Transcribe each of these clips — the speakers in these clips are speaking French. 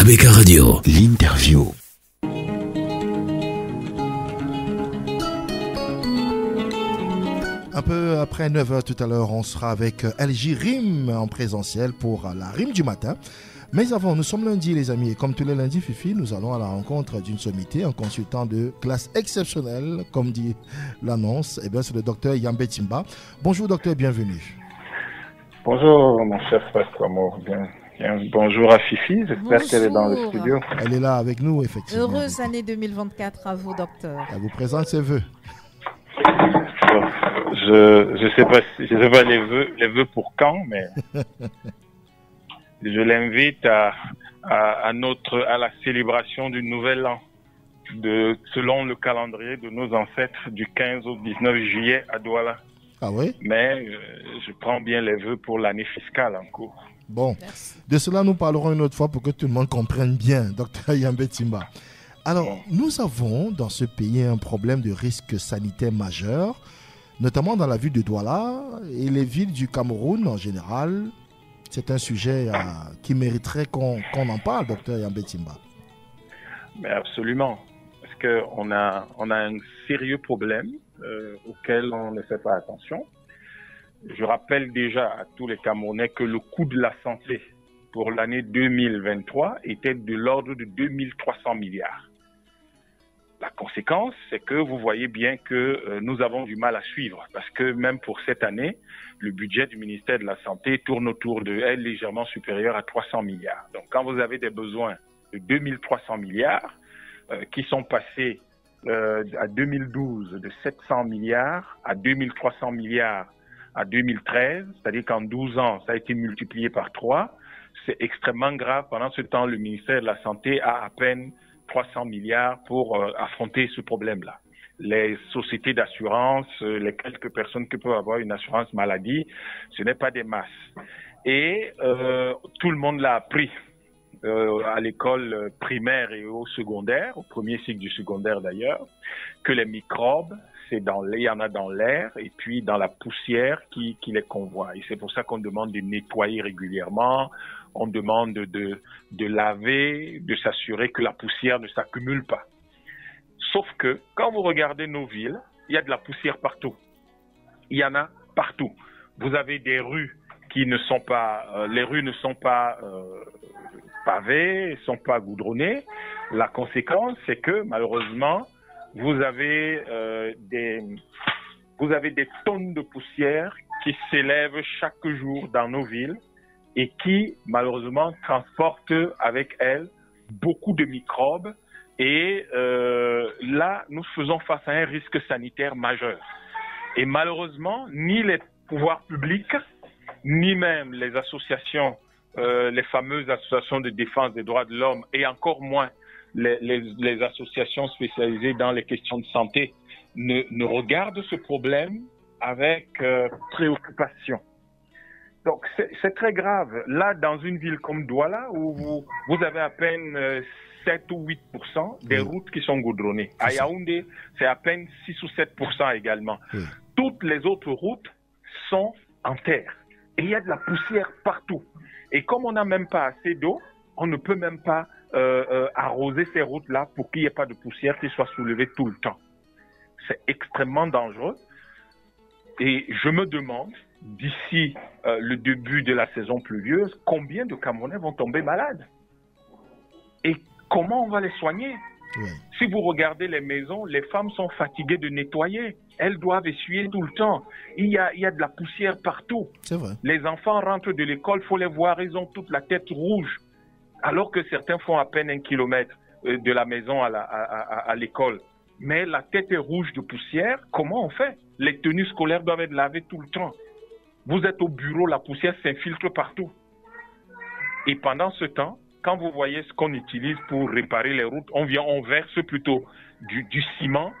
ABK Radio, l'interview. Un peu après 9h tout à l'heure, on sera avec LJ Rime en présentiel pour la Rime du matin. Mais avant, nous sommes lundi les amis et comme tous les lundis, Fifi, nous allons à la rencontre d'une sommité, un consultant de classe exceptionnelle, comme dit l'annonce. Eh bien, c'est le docteur Yambé Timba. Bonjour docteur, bienvenue. Bonjour mon chef Pasquamo. Bonjour à Fifi, j'espère qu'elle est dans le studio. Elle est là avec nous, effectivement. Heureuse année 2024 à vous, docteur. Elle vous présente ses vœux. Je sais pas les vœux pour quand, mais je l'invite à la célébration du nouvel an, selon le calendrier de nos ancêtres, du 15 au 19 juillet à Douala. Ah oui? Mais je prends bien les vœux pour l'année fiscale en cours. Bon, de cela nous parlerons une autre fois pour que tout le monde comprenne bien, docteur Yambé Timba. Alors, nous avons dans ce pays un problème de risque sanitaire majeur, notamment dans la ville de Douala et les villes du Cameroun en général. C'est un sujet qui mériterait qu'on en parle, docteur Yambé Timba. Mais absolument, parce qu'on a un sérieux problème auquel on ne fait pas attention. Je rappelle déjà à tous les Camerounais que le coût de la santé pour l'année 2023 était de l'ordre de 2300 milliards. La conséquence, c'est que vous voyez bien que nous avons du mal à suivre, parce que même pour cette année, le budget du ministère de la Santé tourne autour est légèrement supérieur à 300 milliards. Donc quand vous avez des besoins de 2300 milliards, qui sont passés à 2012 de 700 milliards à 2300 milliards à 2013, c'est-à-dire qu'en 12 ans, ça a été multiplié par 3, c'est extrêmement grave. Pendant ce temps, le ministère de la Santé a à peine 300 milliards pour affronter ce problème-là. Les sociétés d'assurance, les quelques personnes qui peuvent avoir une assurance maladie, ce n'est pas des masses. Et tout le monde l'a appris à l'école primaire et au secondaire, au premier cycle du secondaire d'ailleurs, que les microbes, il y en a dans l'air et puis dans la poussière qui les convoie. Et c'est pour ça qu'on demande de nettoyer régulièrement, on demande de laver, de s'assurer que la poussière ne s'accumule pas. Sauf que quand vous regardez nos villes, il y a de la poussière partout. Il y en a partout. Vous avez des rues qui ne sont pas, les rues ne sont pas pavées, ne sont pas goudronnées. La conséquence, c'est que malheureusement, vous avez des tonnes de poussière qui s'élèvent chaque jour dans nos villes et qui, malheureusement, transportent avec elles beaucoup de microbes. Et là, nous faisons face à un risque sanitaire majeur. Et malheureusement, ni les pouvoirs publics, ni même les associations, les fameuses associations de défense des droits de l'homme, et encore moins les associations spécialisées dans les questions de santé ne regardent ce problème avec préoccupation. Donc c'est très grave. Là, dans une ville comme Douala, où vous avez à peine 7 ou 8% des routes qui sont goudronnées. À Yaoundé, c'est à peine 6 ou 7% également. Toutes les autres routes sont en terre. Et il y a de la poussière partout. Et comme on n'a même pas assez d'eau, on ne peut même pas arroser ces routes-là pour qu'il n'y ait pas de poussière qui soit soulevée tout le temps. C'est extrêmement dangereux. Et je me demande, d'ici le début de la saison pluvieuse, combien de Camerounais vont tomber malades? Et comment on va les soigner? Si vous regardez les maisons, les femmes sont fatiguées de nettoyer. Elles doivent essuyer tout le temps. Il y a de la poussière partout. C'est vrai. Les enfants rentrent de l'école, il faut les voir, ils ont toute la tête rouge. Alors que certains font à peine 1 kilomètre de la maison à l'école. Mais la tête est rouge de poussière, comment on fait? Les tenues scolaires doivent être lavées tout le temps. Vous êtes au bureau, la poussière s'infiltre partout. Et pendant ce temps, quand vous voyez ce qu'on utilise pour réparer les routes, on verse plutôt du ciment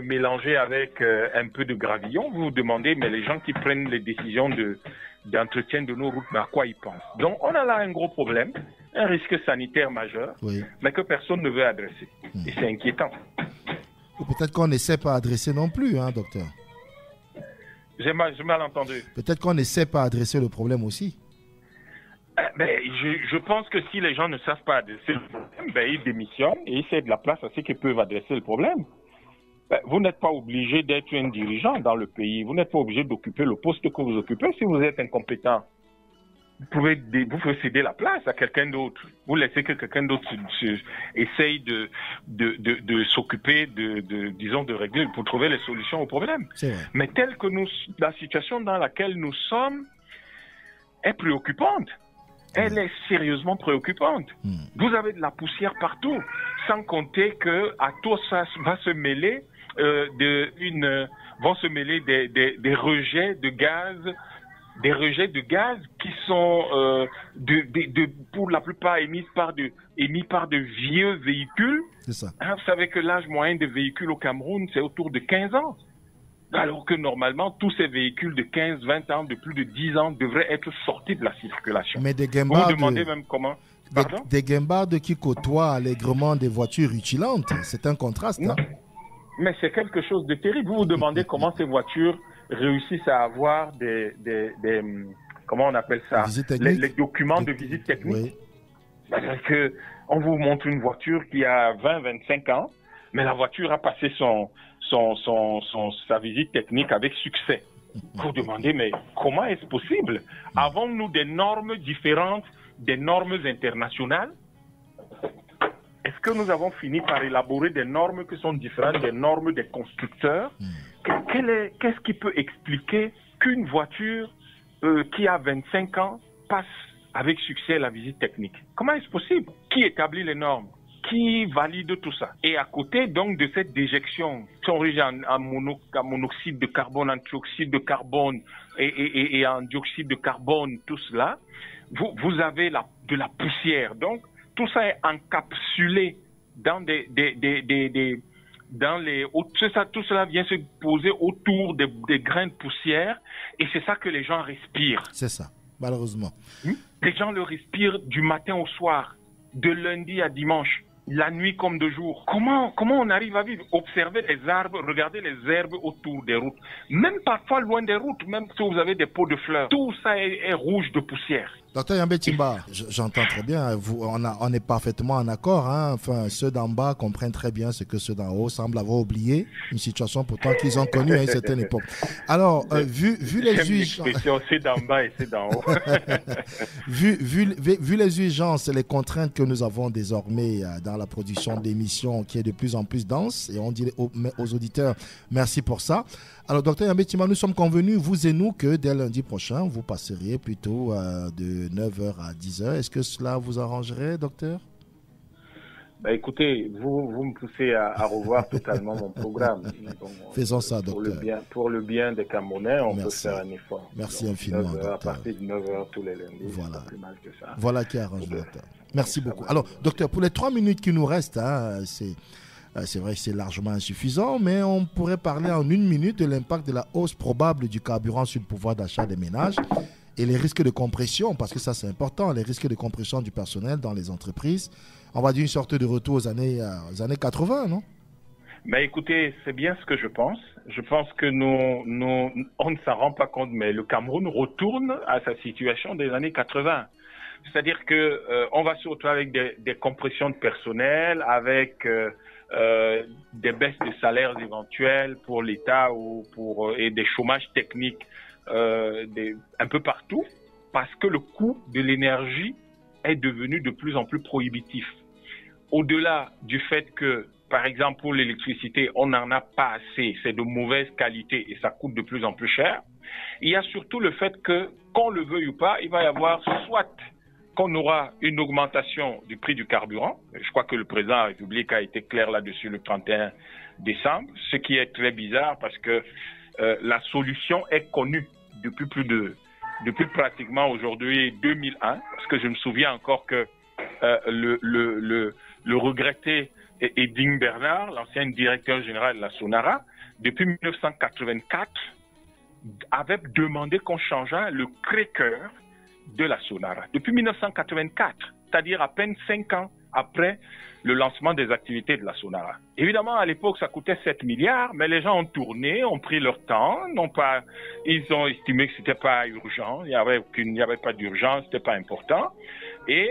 mélangé avec un peu de gravillon. Vous vous demandez, mais les gens qui prennent les décisions d'entretien de nos routes, mais à quoi ils pensent? Donc on a là un gros problème, un risque sanitaire majeur, mais que personne ne veut adresser. Et c'est inquiétant. Ou peut-être qu'on n'essaie pas d'adresser non plus, hein, docteur? J'ai mal entendu. Peut-être qu'on n'essaie pas d'adresser le problème aussi. Je pense que si les gens ne savent pas adresser le problème, ils démissionnent et ils cèdent la place à ceux qui peuvent adresser le problème. Vous n'êtes pas obligé d'être un dirigeant dans le pays. Vous n'êtes pas obligé d'occuper le poste que vous occupez si vous êtes incompétent. Vous pouvez céder la place à quelqu'un d'autre. Vous laissez que quelqu'un d'autre essaye de s'occuper disons, de régler, pour trouver les solutions aux problèmes. Mais telle que la situation dans laquelle nous sommes est préoccupante. Elle est sérieusement préoccupante. Vous avez de la poussière partout, sans compter que à tout ça va se mêler vont se mêler des rejets de gaz. Des rejets de gaz qui sont pour la plupart émis par de vieux véhicules. C'est ça. Vous savez que l'âge moyen des véhicules au Cameroun, c'est autour de 15 ans. Alors que normalement, tous ces véhicules de 15, 20 ans, de plus de 10 ans devraient être sortis de la circulation. Mais des Vous me demandez même comment. Des guimbardes qui côtoient allègrement des voitures rutilantes. C'est un contraste. Non. Mais c'est quelque chose de terrible. Vous vous demandez comment ces voitures réussissent à avoir comment on appelle ça, les documents de visite technique. Oui. Parce que on vous montre une voiture qui a 20-25 ans, mais la voiture a passé sa visite technique avec succès. Vous demandez, mais comment est-ce possible? Avons-nous des normes différentes, des normes internationales? Est-ce que nous avons fini par élaborer des normes qui sont différentes des normes des constructeurs? Qu'est-ce qui peut expliquer qu'une voiture qui a 25 ans passe avec succès la visite technique? Comment est-ce possible? Qui établit les normes? Qui valide tout ça? Et à côté donc de cette déjection qui sont riches en monoxyde de carbone, en dioxyde de carbone et en dioxyde de carbone, tout cela, vous avez de la poussière. Donc tout ça est encapsulé dans tout cela vient se poser autour des grains de poussière et c'est ça que les gens respirent. C'est ça, malheureusement. Les gens le respirent du matin au soir, de lundi à dimanche, la nuit comme de jour. Comment on arrive à vivre? Observer les arbres, regarder les herbes autour des routes, même parfois loin des routes, même si vous avez des pots de fleurs, tout ça est rouge de poussière. Docteur Yambé Timba, j'entends très bien, on est parfaitement en accord. Enfin, ceux d'en bas comprennent très bien ce que ceux d'en haut semblent avoir oublié, une situation pourtant qu'ils ont connue à une certaine époque. Alors, vu les urgences... ceux d'en bas et ceux d'en haut. vu les urgences et les contraintes que nous avons désormais dans la production d'émissions qui est de plus en plus dense, et on dit aux auditeurs, merci pour ça. Alors, docteur Yambé Timba, nous sommes convenus, vous et nous, que dès lundi prochain, vous passeriez plutôt de 9h à 10h. Est-ce que cela vous arrangerait, docteur? Écoutez, vous me poussez à revoir totalement mon programme. Donc, faisons ça, docteur. Pour le bien des Camerounais, on peut faire un effort. Merci infiniment, docteur. À partir de 9h tous les lundis, voilà. C'est plus mal que ça. Voilà qui arrange, docteur. Merci beaucoup. Alors, docteur, pour les 3 minutes qui nous restent, c'est vrai que c'est largement insuffisant, mais on pourrait parler en 1 minute de l'impact de la hausse probable du carburant sur le pouvoir d'achat des ménages et les risques de compression, parce que ça c'est important, les risques de compression du personnel dans les entreprises. On va dire une sorte de retour aux années 80, non? Écoutez, c'est bien ce que je pense. Je pense que on ne s'en rend pas compte, mais le Cameroun retourne à sa situation des années 80. C'est-à-dire que on va se retrouver avec des compressions de personnel, avec des baisses de salaires éventuelles pour l'État et des chômages techniques un peu partout, parce que le coût de l'énergie est devenu de plus en plus prohibitif. Au-delà du fait que, par exemple, pour l'électricité, on n'en a pas assez, c'est de mauvaise qualité et ça coûte de plus en plus cher, il y a surtout le fait que, qu'on le veuille ou pas, il va y avoir soit qu'on aura une augmentation du prix du carburant. Je crois que le président de la République a été clair là-dessus le 31 décembre, ce qui est très bizarre parce que la solution est connue depuis pratiquement aujourd'hui 2001, parce que je me souviens encore que le regretté Eding Bernard, l'ancien directeur général de la Sonara, depuis 1984, avait demandé qu'on changeât le craqueur de la Sonara. Depuis 1984, c'est-à-dire à peine 5 ans après le lancement des activités de la Sonara. Évidemment, à l'époque, ça coûtait 7 milliards, mais les gens ont tourné, ont pris leur temps, ils ont estimé que c'était pas urgent, il n'y avait pas d'urgence, c'était pas important. Et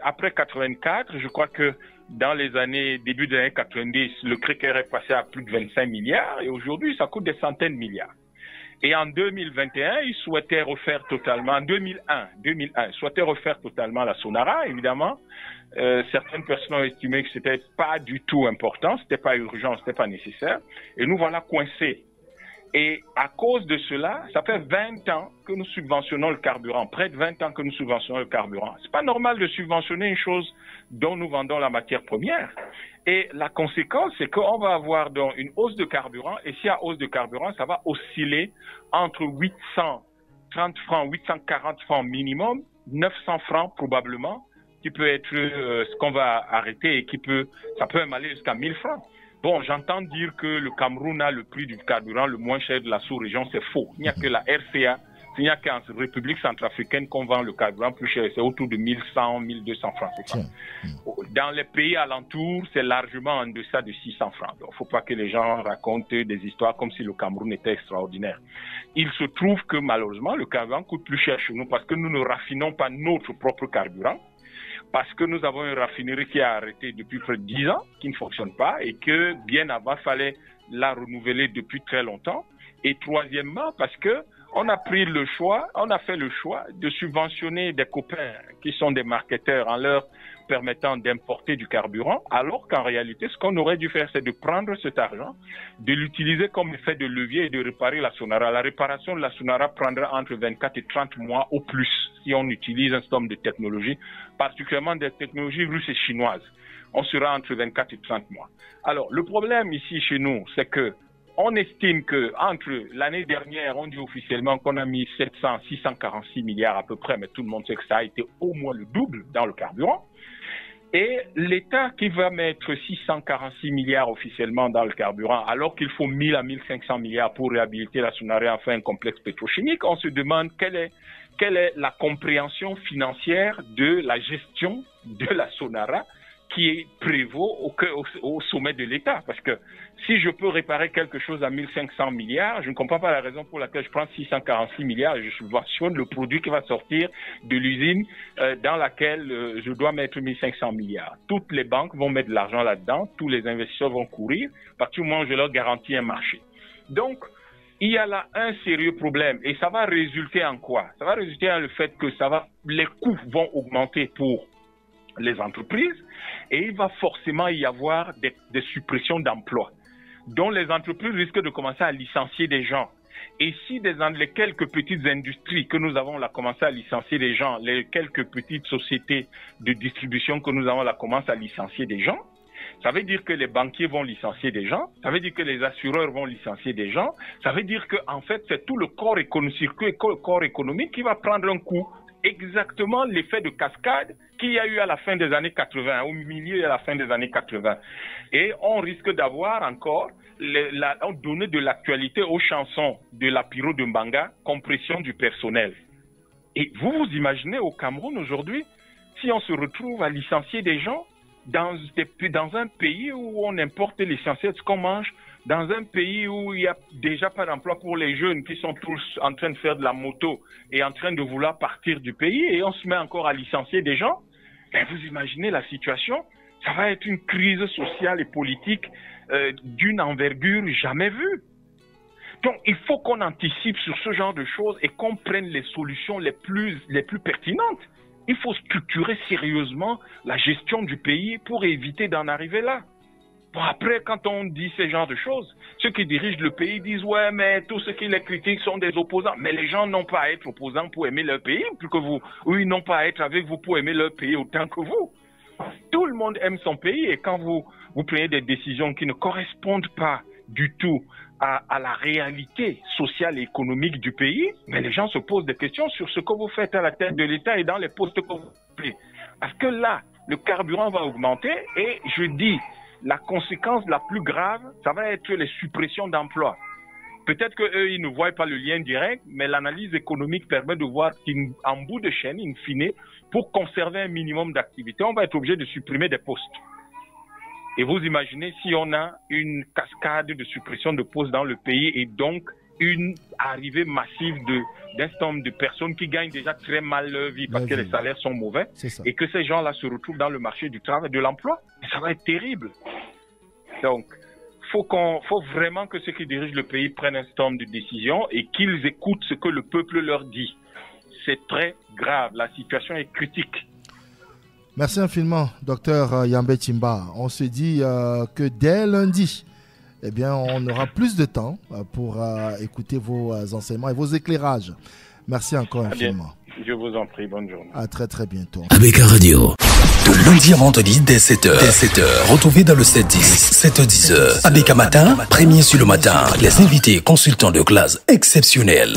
après 84, je crois que dans les début des années 90, le CRECR est passé à plus de 25 milliards et aujourd'hui, ça coûte des centaines de milliards. Et en 2021, ils souhaitaient refaire totalement, en 2001, ils souhaitaient refaire totalement la Sonara, évidemment. Certaines personnes ont estimé que c'était pas du tout important, c'était pas urgent, c'était pas nécessaire. Et nous voilà coincés. Et à cause de cela, ça fait 20 ans que nous subventionnons le carburant, près de 20 ans que nous subventionnons le carburant. C'est pas normal de subventionner une chose dont nous vendons la matière première. Et la conséquence, c'est qu'on va avoir donc une hausse de carburant. Et s'il y a hausse de carburant, ça va osciller entre 830 francs, 840 francs minimum, 900 francs probablement, qui peut être ce qu'on va arrêter et ça peut même aller jusqu'à 1000 francs. Bon, j'entends dire que le Cameroun a le prix du carburant le moins cher de la sous-région, c'est faux. Il n'y a que la RCA, il n'y a qu'en République centrafricaine qu'on vend le carburant plus cher, c'est autour de 1100, 1200 francs. Dans les pays alentours, c'est largement en deçà de 600 francs. Donc, il ne faut pas que les gens racontent des histoires comme si le Cameroun était extraordinaire. Il se trouve que malheureusement, le carburant coûte plus cher chez nous parce que nous ne raffinons pas notre propre carburant. Parce que nous avons une raffinerie qui a arrêté depuis près de 10 ans, qui ne fonctionne pas et que bien avant, il fallait la renouveler depuis très longtemps. Et troisièmement, parce que on a fait le choix de subventionner des copains qui sont des marketeurs en leur permettant d'importer du carburant, alors qu'en réalité, ce qu'on aurait dû faire, c'est de prendre cet argent, de l'utiliser comme effet de levier et de réparer la Sonara. La réparation de la Sonara prendra entre 24 et 30 mois au plus si on utilise un certain nombre de technologies, particulièrement des technologies russes et chinoises. On sera entre 24 et 30 mois. Alors, le problème ici chez nous, c'est que on estime que entre l'année dernière, on dit officiellement qu'on a mis 646 milliards à peu près, mais tout le monde sait que ça a été au moins le double dans le carburant. Et l'État qui va mettre 646 milliards officiellement dans le carburant, alors qu'il faut 1000 à 1500 milliards pour réhabiliter la Sonara et en faire un complexe pétrochimique, on se demande quelle est la compréhension financière de la gestion de la Sonara qui prévaut au sommet de l'État. Parce que si je peux réparer quelque chose à 1500 milliards, je ne comprends pas la raison pour laquelle je prends 646 milliards et je subventionne le produit qui va sortir de l'usine dans laquelle je dois mettre 1500 milliards. Toutes les banques vont mettre de l'argent là-dedans, tous les investisseurs vont courir, à partir du moment où je leur garantis un marché. Donc, il y a là un sérieux problème et ça va résulter en quoi? Ça va résulter en le fait que les coûts vont augmenter pour les entreprises et il va forcément y avoir des suppressions d'emplois dont les entreprises risquent de commencer à licencier des gens. Et si les quelques petites industries que nous avons là commencé à licencier des gens, les quelques petites sociétés de distribution que nous avons là commencent à licencier des gens, ça veut dire que les banquiers vont licencier des gens, ça veut dire que les assureurs vont licencier des gens, ça veut dire que en fait c'est tout le corps économique qui va prendre un coup. Exactement l'effet de cascade qu'il y a eu à la fin des années 80, au milieu et à la fin des années 80. Et on risque d'avoir encore donné de l'actualité aux chansons de la Piro de Mbanga, compression du personnel. Et vous imaginez au Cameroun aujourd'hui, si on se retrouve à licencier des gens dans un pays où on importe l'essentiel de ce qu'on mange, dans un pays où il n'y a déjà pas d'emploi pour les jeunes qui sont tous en train de faire de la moto et en train de vouloir partir du pays et on se met encore à licencier des gens, ben vous imaginez la situation, ça va être une crise sociale et politique d'une envergure jamais vue. Donc il faut qu'on anticipe sur ce genre de choses et qu'on prenne les solutions les plus pertinentes. Il faut structurer sérieusement la gestion du pays pour éviter d'en arriver là. Bon, après, quand on dit ce genre de choses, ceux qui dirigent le pays disent « Ouais, mais tous ceux qui les critiquent sont des opposants. » Mais les gens n'ont pas à être opposants pour aimer leur pays plus que vous. Ou ils n'ont pas à être avec vous pour aimer leur pays autant que vous. Tout le monde aime son pays et quand vous prenez des décisions qui ne correspondent pas du tout à la réalité sociale et économique du pays, mais les gens se posent des questions sur ce que vous faites à la tête de l'État et dans les postes que vous occupez. Parce que là, le carburant va augmenter et je dis, la conséquence la plus grave, ça va être les suppressions d'emplois. Peut-être qu'eux, ils ne voient pas le lien direct, mais l'analyse économique permet de voir qu'en bout de chaîne, in fine, pour conserver un minimum d'activité, on va être obligé de supprimer des postes. Et vous imaginez si on a une cascade de suppression de postes dans le pays et donc une arrivée massive d'un certain nombre de personnes qui gagnent déjà très mal leur vie parce que les salaires sont mauvais et que ces gens-là se retrouvent dans le marché du travail, de l'emploi. Ça va être terrible. Donc, faut vraiment que ceux qui dirigent le pays prennent un certain nombre de décisions et qu'ils écoutent ce que le peuple leur dit. C'est très grave. La situation est critique. Merci infiniment, Dr Yambé Timba. On se dit que dès lundi, eh bien, on aura plus de temps pour écouter vos enseignements et vos éclairages. Merci encore infiniment. Je vous en prie, bonne journée. À très très bientôt. ABK Radio, de lundi à vendredi dès 7h. Retrouvez dans le 7-10, 7h-10h. ABK Matin, premier sur le matin. Les invités consultants de classe exceptionnels.